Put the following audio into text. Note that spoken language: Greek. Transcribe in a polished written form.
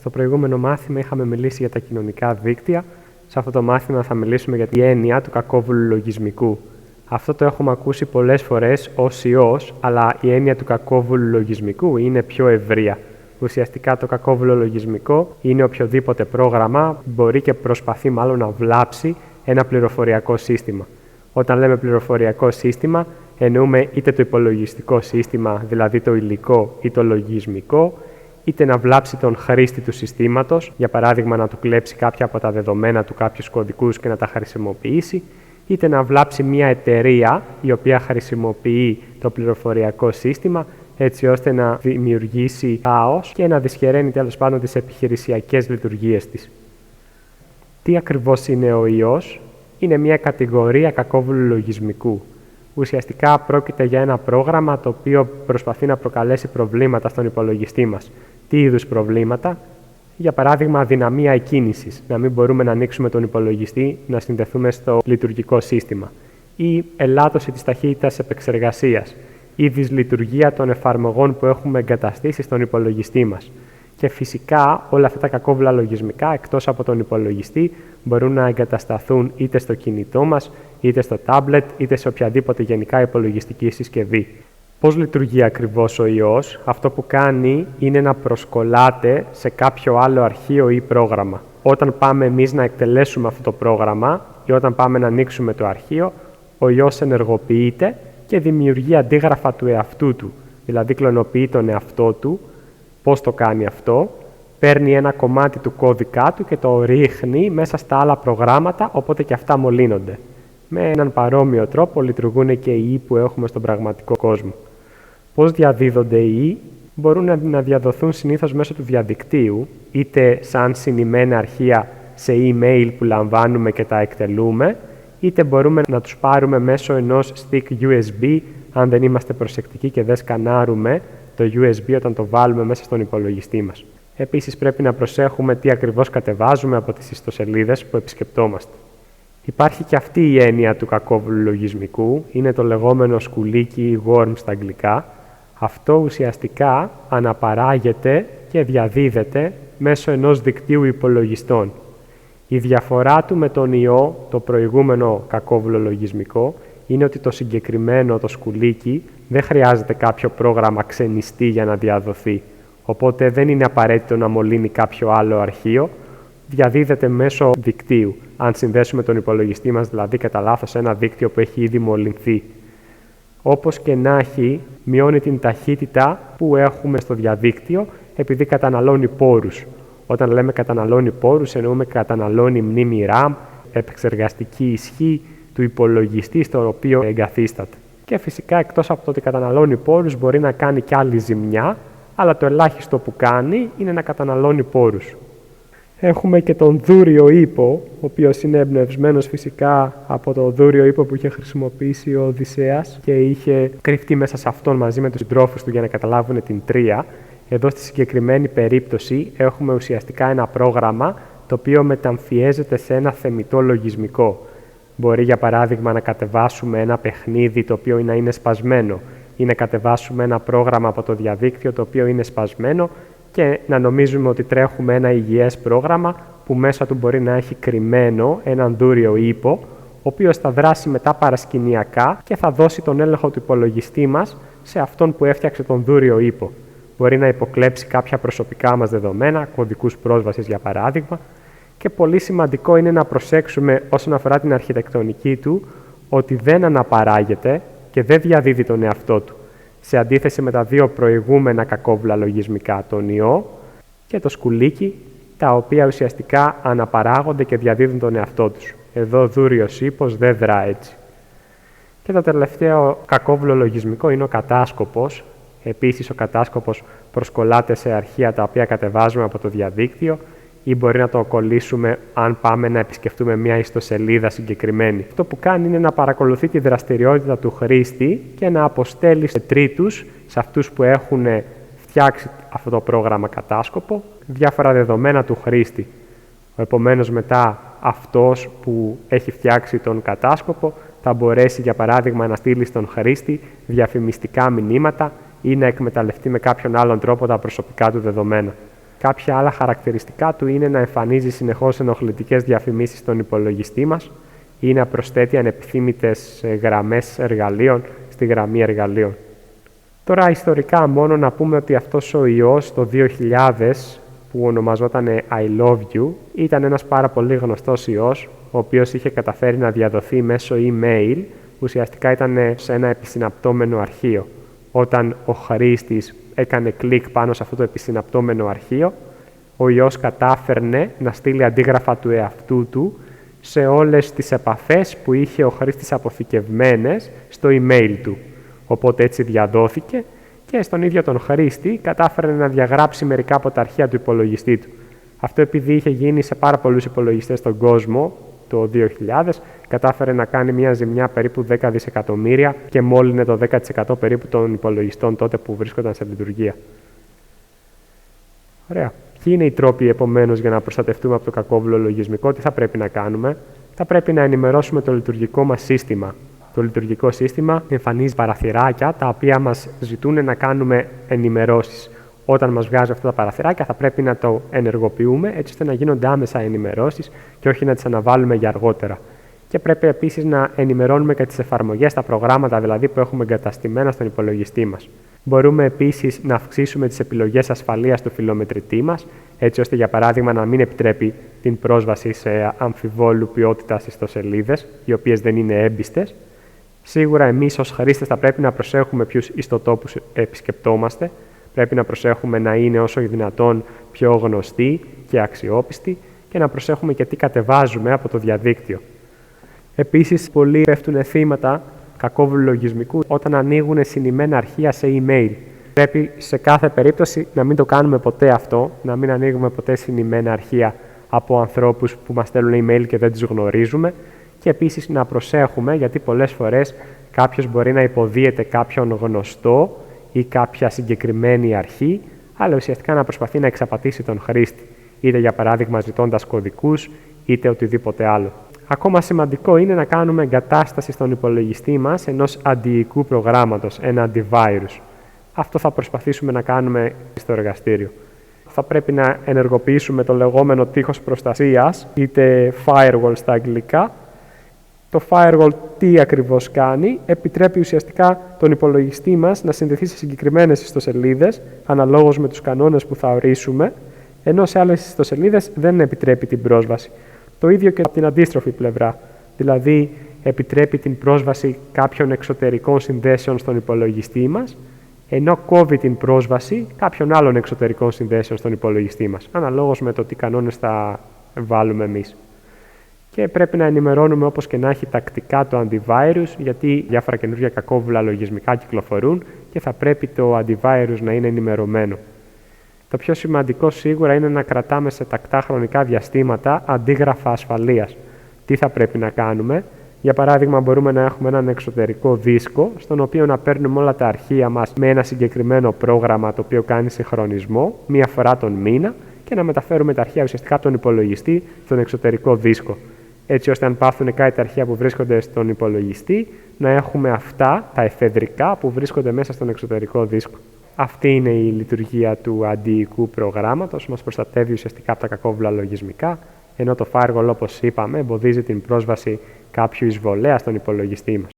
Στο προηγούμενο μάθημα είχαμε μιλήσει για τα κοινωνικά δίκτυα. Σε αυτό το μάθημα θα μιλήσουμε για την έννοια του κακόβουλου λογισμικού. Αυτό το έχουμε ακούσει πολλές φορές ως ιός, αλλά η έννοια του κακόβουλου λογισμικού είναι πιο ευρεία. Ουσιαστικά το κακόβουλο λογισμικό είναι οποιοδήποτε πρόγραμμα που μπορεί και προσπαθεί μάλλον να βλάψει ένα πληροφοριακό σύστημα. Όταν λέμε πληροφοριακό σύστημα, εννοούμε είτε το υπολογιστικό σύστημα, δηλαδή το υλικό ή το λογισμικό, είτε να βλάψει τον χρήστη του συστήματος, για παράδειγμα να του κλέψει κάποια από τα δεδομένα του, κάποιους κωδικούς και να τα χρησιμοποιήσει, είτε να βλάψει μια εταιρεία η οποία χρησιμοποιεί το πληροφοριακό σύστημα έτσι ώστε να δημιουργήσει χάος και να δυσχεραίνει τέλος πάντων τις επιχειρησιακές λειτουργίες της. Τι ακριβώς είναι ο ιός? Είναι μια κατηγορία κακόβουλου λογισμικού. Ουσιαστικά πρόκειται για ένα πρόγραμμα το οποίο προσπαθεί να προκαλέσει προβλήματα στον υπολογιστή μας. Τι είδους προβλήματα? Για παράδειγμα, αδυναμία εκκίνησης, να μην μπορούμε να ανοίξουμε τον υπολογιστή, να συνδεθούμε στο λειτουργικό σύστημα. Ή ελάττωση της ταχύτητας επεξεργασίας, ή δυσλειτουργία των εφαρμογών που έχουμε εγκαταστήσει στον υπολογιστή μας. Και φυσικά όλα αυτά τα κακόβουλα λογισμικά, εκτός από τον υπολογιστή, μπορούν να εγκατασταθούν είτε στο κινητό μας, είτε στο τάμπλετ, είτε σε οποιαδήποτε γενικά υπολογιστική συσκευή. Πώς λειτουργεί ακριβώς ο ιός? Αυτό που κάνει είναι να προσκολάται σε κάποιο άλλο αρχείο ή πρόγραμμα. Όταν πάμε εμείς να εκτελέσουμε αυτό το πρόγραμμα ή όταν πάμε να ανοίξουμε το αρχείο, ο ιός ενεργοποιείται και δημιουργεί αντίγραφα του εαυτού του, δηλαδή κλωνοποιεί τον εαυτό του. Πώς το κάνει αυτό? Παίρνει ένα κομμάτι του κώδικα του και το ρίχνει μέσα στα άλλα προγράμματα, οπότε και αυτά μολύνονται. Με έναν παρόμοιο τρόπο λειτουργούν και οι ιοί που έχουμε στον πραγματικό κόσμο. Πώς διαδίδονται οι ιοί? Μπορούν να διαδοθούν συνήθως μέσω του διαδικτύου, είτε σαν συνημμένα αρχεία σε email που λαμβάνουμε και τα εκτελούμε, είτε μπορούμε να τους πάρουμε μέσω ενός stick USB, αν δεν είμαστε προσεκτικοί και δεν σκανάρουμε το USB όταν το βάλουμε μέσα στον υπολογιστή μας. Επίσης, πρέπει να προσέχουμε τι ακριβώς κατεβάζουμε από τις ιστοσελίδες που επισκεπτόμαστε. Υπάρχει και αυτή η έννοια του κακόβουλου λογισμικού, είναι το λεγόμενο σκουλίκι ή worm στα αγγλικά. Αυτό ουσιαστικά αναπαράγεται και διαδίδεται μέσω ενός δικτύου υπολογιστών. Η διαφορά του με τον ιό, το προηγούμενο κακόβουλο λογισμικό, είναι ότι το συγκεκριμένο, το σκουλίκι, δεν χρειάζεται κάποιο πρόγραμμα ξενιστή για να διαδοθεί. Οπότε δεν είναι απαραίτητο να μολύνει κάποιο άλλο αρχείο, διαδίδεται μέσω δικτύου. Αν συνδέσουμε τον υπολογιστή μας, δηλαδή κατά λάθος ένα δίκτυο που έχει ήδη μολυνθεί. Όπως και να έχει, μειώνει την ταχύτητα που έχουμε στο διαδίκτυο επειδή καταναλώνει πόρους. Όταν λέμε καταναλώνει πόρους, εννοούμε καταναλώνει μνήμη RAM, επεξεργαστική ισχύ του υπολογιστή στον οποίο εγκαθίσταται. Και φυσικά, εκτός από το ότι καταναλώνει πόρους, μπορεί να κάνει και άλλη ζημιά, αλλά το ελάχιστο που κάνει είναι να καταναλώνει πόρους. Έχουμε και τον δούριο ύπο, ο οποίος είναι εμπνευσμένος φυσικά από το δούριο ύπο που είχε χρησιμοποιήσει ο Οδυσσέας και είχε κρυφτεί μέσα σε αυτόν μαζί με τους συντρόφους του για να καταλάβουν την Τρία. Εδώ στη συγκεκριμένη περίπτωση έχουμε ουσιαστικά ένα πρόγραμμα το οποίο μεταμφιέζεται σε ένα θεμιτό λογισμικό. Μπορεί για παράδειγμα να κατεβάσουμε ένα παιχνίδι το οποίο να είναι σπασμένο ή να κατεβάσουμε ένα πρόγραμμα από το διαδίκτυο το οποίο είναι σπασμένο και να νομίζουμε ότι τρέχουμε ένα υγιές πρόγραμμα που μέσα του μπορεί να έχει κρυμμένο έναν δούριο ύπο, ο οποίος θα δράσει μετά παρασκηνιακά και θα δώσει τον έλεγχο του υπολογιστή μας σε αυτόν που έφτιαξε τον δούριο ύπο. Μπορεί να υποκλέψει κάποια προσωπικά μας δεδομένα, κωδικούς πρόσβασης για παράδειγμα, και πολύ σημαντικό είναι να προσέξουμε όσον αφορά την αρχιτεκτονική του ότι δεν αναπαράγεται και δεν διαδίδει τον εαυτό του, σε αντίθεση με τα δύο προηγούμενα κακόβουλα λογισμικά, τον ιό και το σκουλίκι, τα οποία ουσιαστικά αναπαράγονται και διαδίδουν τον εαυτό τους. Εδώ δούριος ύπος δεν δρά έτσι. Και το τελευταίο κακόβουλο λογισμικό είναι ο κατάσκοπος. Επίσης, ο κατάσκοπος προσκολάται σε αρχεία τα οποία κατεβάζουμε από το διαδίκτυο ή μπορεί να το κολλήσουμε αν πάμε να επισκεφτούμε μια ιστοσελίδα συγκεκριμένη. Αυτό που κάνει είναι να παρακολουθεί τη δραστηριότητα του χρήστη και να αποστέλει σε τρίτους, σε αυτούς που έχουν φτιάξει αυτό το πρόγραμμα κατάσκοπο, διάφορα δεδομένα του χρήστη. Επομένως, μετά αυτός που έχει φτιάξει τον κατάσκοπο θα μπορέσει, για παράδειγμα, να στείλει στον χρήστη διαφημιστικά μηνύματα ή να εκμεταλλευτεί με κάποιον άλλον τρόπο τα προσωπικά του δεδομένα. Κάποια άλλα χαρακτηριστικά του είναι να εμφανίζει συνεχώς ενοχλητικές διαφημίσεις στον υπολογιστή μας ή να προσθέτει ανεπιθύμητες γραμμές εργαλείων στη γραμμή εργαλείων. Τώρα, ιστορικά, μόνο να πούμε ότι αυτός ο ιός το 2000, που ονομαζόταν I Love You, ήταν ένας πάρα πολύ γνωστός ιός, ο οποίος είχε καταφέρει να διαδοθεί μέσω email, ουσιαστικά ήταν σε ένα επισυναπτώμενο αρχείο. Όταν ο χρήστης έκανε κλικ πάνω σε αυτό το επισυναπτώμενο αρχείο, ο ιός κατάφερνε να στείλει αντίγραφα του εαυτού του σε όλες τις επαφές που είχε ο χρήστης αποθηκευμένες στο email του. Οπότε έτσι διαδόθηκε και στον ίδιο τον χρήστη κατάφερε να διαγράψει μερικά από τα αρχεία του υπολογιστή του. Αυτό επειδή είχε γίνει σε πάρα πολλούς υπολογιστές στον κόσμο το 2000, κατάφερε να κάνει μια ζημιά περίπου 10 δισεκατομμύρια και μόλυνε το 10% περίπου των υπολογιστών τότε που βρίσκονταν σε λειτουργία. Ωραία. Ποιοι είναι οι τρόποι επομένως για να προστατευτούμε από το κακόβουλο λογισμικό, τι θα πρέπει να κάνουμε? Θα πρέπει να ενημερώσουμε το λειτουργικό μας σύστημα. Το λειτουργικό σύστημα εμφανίζει παραθυράκια τα οποία μας ζητούν να κάνουμε ενημερώσεις. Όταν μας βγάζει αυτά τα παραθυράκια, θα πρέπει να το ενεργοποιούμε έτσι ώστε να γίνονται άμεσα ενημερώσεις και όχι να τις αναβάλουμε για αργότερα. Και πρέπει επίσης να ενημερώνουμε και τις εφαρμογές, τα προγράμματα δηλαδή που έχουμε εγκαταστημένα στον υπολογιστή μας. Μπορούμε επίσης να αυξήσουμε τις επιλογές ασφαλείας του φιλομετρητή μας, έτσι ώστε για παράδειγμα να μην επιτρέπει την πρόσβαση σε αμφιβόλου ποιότητας ιστοσελίδες, οι οποίες δεν είναι έμπιστες. Σίγουρα εμείς ως χρήστες θα πρέπει να προσέχουμε ποιους ιστοτόπους επισκεπτόμαστε. Πρέπει να προσέχουμε να είναι όσο δυνατόν πιο γνωστοί και αξιόπιστοι και να προσέχουμε και τι κατεβάζουμε από το διαδίκτυο. Επίσης, πολλοί πέφτουν θύματα κακόβουλου λογισμικού όταν ανοίγουν συνημμένα αρχεία σε email. Πρέπει σε κάθε περίπτωση να μην το κάνουμε ποτέ αυτό, να μην ανοίγουμε ποτέ συνημμένα αρχεία από ανθρώπους που μας στέλνουν email και δεν τους γνωρίζουμε. Και επίσης να προσέχουμε, γιατί πολλές φορές κάποιος μπορεί να υποδίεται κάποιον γνωστό ή κάποια συγκεκριμένη αρχή, αλλά ουσιαστικά να προσπαθεί να εξαπατήσει τον χρήστη, είτε για παράδειγμα ζητώντας κωδικούς, είτε οτιδήποτε άλλο. Ακόμα σημαντικό είναι να κάνουμε εγκατάσταση στον υπολογιστή μας ενός αντιοικού προγράμματος, ένα antivirus. Αυτό θα προσπαθήσουμε να κάνουμε στο εργαστήριο. Θα πρέπει να ενεργοποιήσουμε το λεγόμενο τείχος προστασίας, είτε firewall στα αγγλικά. Το firewall τι ακριβώς κάνει? Επιτρέπει ουσιαστικά τον υπολογιστή μας να συνδεθεί σε συγκεκριμένες ιστοσελίδες, αναλόγως με τους κανόνες που θα ορίσουμε, ενώ σε άλλες ιστοσελίδες δεν επιτρέπει την πρόσβαση. Το ίδιο και από την αντίστροφη πλευρά, δηλαδή επιτρέπει την πρόσβαση κάποιων εξωτερικών συνδέσεων στον υπολογιστή μας, ενώ κόβει την πρόσβαση κάποιων άλλων εξωτερικών συνδέσεων στον υπολογιστή μας, αναλόγως με το τι κανόνες θα βάλουμε εμείς. Και πρέπει να ενημερώνουμε όπως και να έχει τακτικά το antivirus, γιατί διάφορα καινούργια κακόβουλα λογισμικά κυκλοφορούν και θα πρέπει το antivirus να είναι ενημερωμένο. Το πιο σημαντικό σίγουρα είναι να κρατάμε σε τακτά χρονικά διαστήματα αντίγραφα ασφαλείας. Τι θα πρέπει να κάνουμε? Για παράδειγμα, μπορούμε να έχουμε έναν εξωτερικό δίσκο, στον οποίο να παίρνουμε όλα τα αρχεία μας με ένα συγκεκριμένο πρόγραμμα το οποίο κάνει συγχρονισμό, μία φορά τον μήνα, και να μεταφέρουμε τα αρχεία ουσιαστικά από τον υπολογιστή στον εξωτερικό δίσκο. Έτσι ώστε αν πάθουν κάτι τα αρχεία που βρίσκονται στον υπολογιστή, να έχουμε αυτά, τα εφεδρικά, που βρίσκονται μέσα στον εξωτερικό δίσκο. Αυτή είναι η λειτουργία του αντιοικού προγράμματος, μας προστατεύει ουσιαστικά από τα κακόβουλα λογισμικά, ενώ το firewall, όπως είπαμε, εμποδίζει την πρόσβαση κάποιου εισβολέα στον υπολογιστή μας.